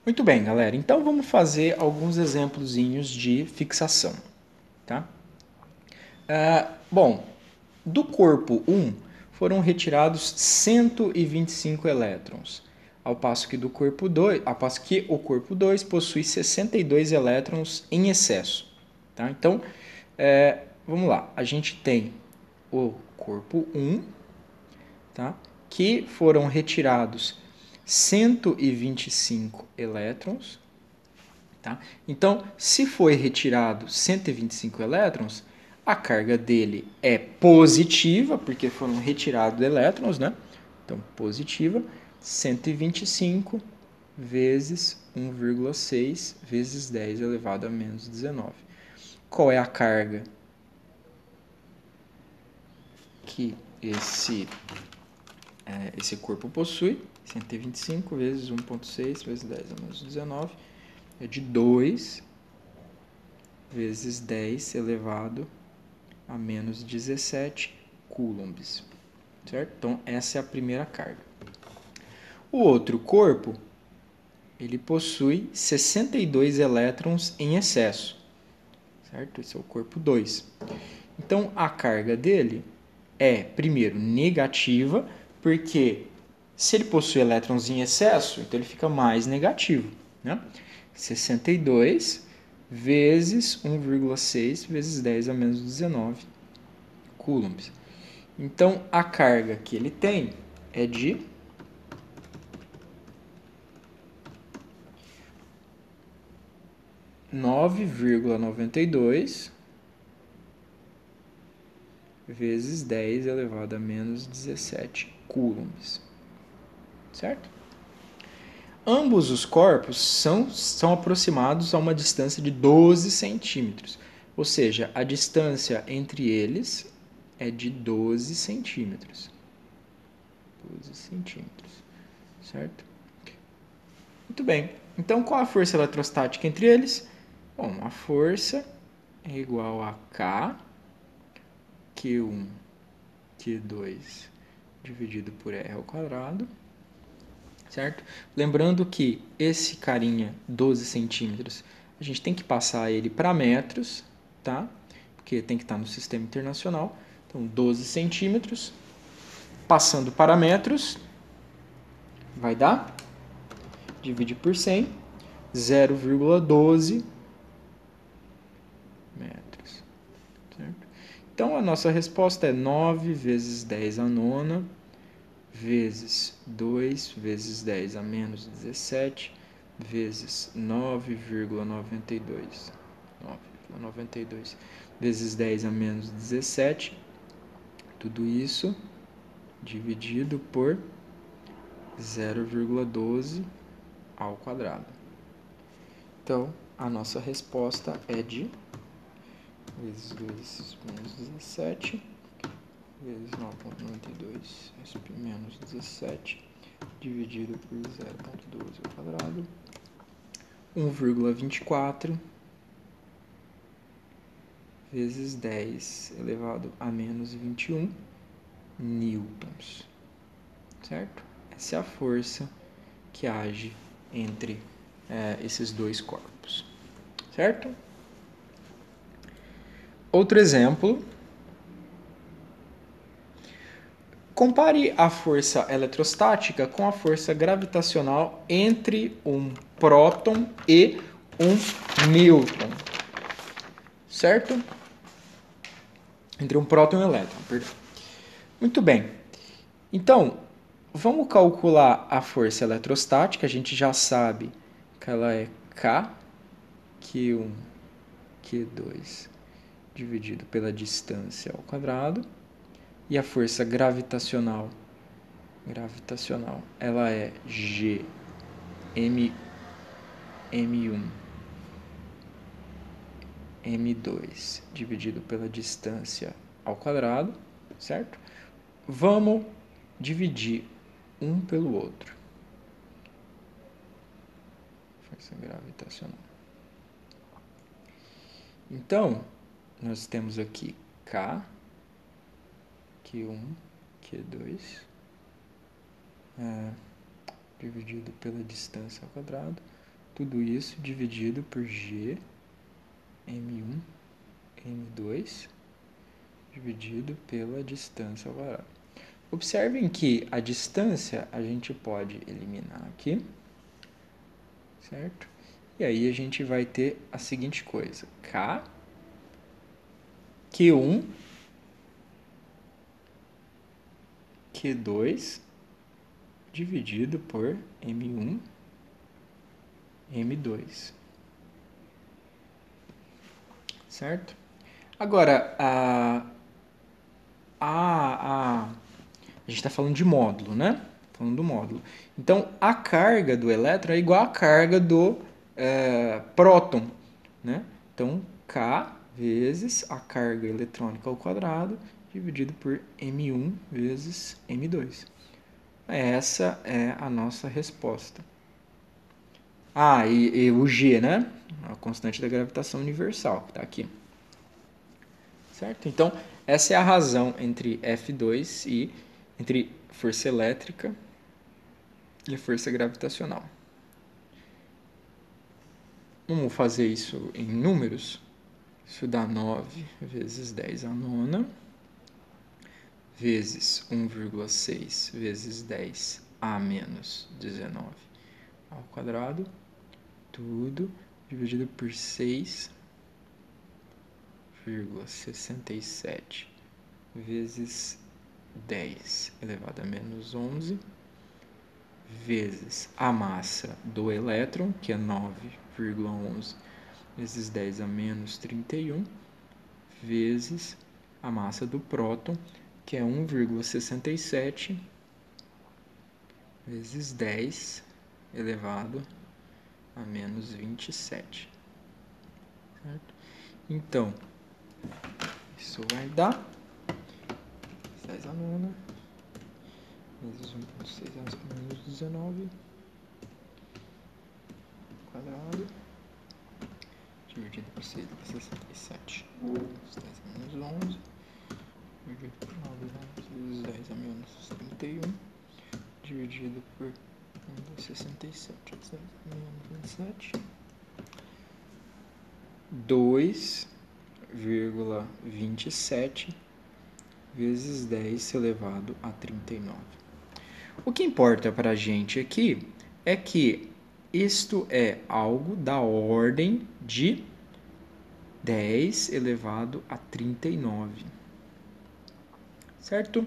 Muito bem, galera. Então vamos fazer alguns exemplozinhos de fixação, tá? Bom, do corpo 1 foram retirados 125 elétrons, ao passo que o corpo 2 possui 62 elétrons em excesso, tá? Então, vamos lá. A gente tem o corpo 1, tá? Que foram retirados 125 elétrons. Tá? Então, se foi retirado 125 elétrons, a carga dele é positiva, porque foram retirados elétrons, né? Então, positiva, 125 vezes 1,6 vezes 10 elevado a menos 19. Qual é a carga que esse corpo possui? 125 vezes 1,6 vezes 10 a menos 19 é de 2 vezes 10 elevado a menos 17 coulombs, certo? Então, essa é a primeira carga. O outro corpo, ele possui 62 elétrons em excesso, certo? Esse é o corpo 2. Então, a carga dele é, primeiro, negativa, porque se ele possui elétrons em excesso, então ele fica mais negativo, né? 62 vezes 1,6 vezes 10 a menos 19 coulombs. Então, a carga que ele tem é de 9,92 vezes 10 elevado a menos 17 coulombs, certo? Ambos os corpos são aproximados a uma distância de 12 centímetros, ou seja, a distância entre eles é de 12 centímetros. 12 centímetros, certo? Muito bem. Então, qual a força eletrostática entre eles? Bom, a força é igual a K, Q1, Q2 dividido por R ao quadrado, certo? Lembrando que esse carinha, 12 centímetros, a gente tem que passar ele para metros, tá? Porque tem que estar no sistema internacional. Então, 12 centímetros, passando para metros, vai dar, divide por 100, 0,12 metros, certo? Então, a nossa resposta é 9 vezes 10 a nona, vezes 2 vezes 10 a menos 17, vezes 9,92 vezes 10 a menos 17, tudo isso dividido por 0,12 ao quadrado. Então, a nossa resposta é de vezes 2 menos 17 vezes 9,92 menos 17 dividido por 0,12 ao quadrado, 1,24 vezes 10 elevado a menos 21 newtons, certo? Essa é a força que age entre esses dois corpos, certo? Outro exemplo. Compare a força eletrostática com a força gravitacional entre um próton e um nêutron, certo? Entre um próton e um elétron, perdão. Muito bem. Então, vamos calcular a força eletrostática. A gente já sabe que ela é K, Q1, Q2, dividido pela distância ao quadrado. E a força gravitacional, ela é G, M1, M2, dividido pela distância ao quadrado, certo? Vamos dividir um pelo outro. Força gravitacional. Então, nós temos aqui K, Q1, Q2, dividido pela distância ao quadrado, tudo isso dividido por G, M1, M2, dividido pela distância ao quadrado. Observem que a distância a gente pode eliminar aqui, certo? E aí a gente vai ter a seguinte coisa, K, Q1, Q2, dividido por M1, M2. Certo? Agora, a gente está falando de módulo, né? Falando do módulo. Então, a carga do elétron é igual à carga do próton, né? Então, K vezes a carga eletrônica ao quadrado, dividido por M1 vezes M2. Essa é a nossa resposta. E o G, né? A constante da gravitação universal, que está aqui. Certo? Então, essa é a razão entre F2 e entre força elétrica e força gravitacional. Vamos fazer isso em números? Isso dá 9 vezes 10 à nona, vezes 1,6 vezes 10 a menos 19 ao quadrado, tudo dividido por 6,67 vezes 10 elevado a menos 11, vezes a massa do elétron, que é 9,11 vezes 10 a menos 31, vezes a massa do próton, que é 1,67 vezes 10 elevado a menos 27. Certo? Então, isso vai dar 10 a nona vezes 1,6 a menos 19 quadrado dividido por 6,67 10 a menos 11 dividido por 9 vezes 10 a menos 31 dividido por 1,67 10 a menos 27 2,27 vezes 10 elevado a 39. O que importa para a gente aqui é que isto é algo da ordem de 10 elevado a 39. Certo?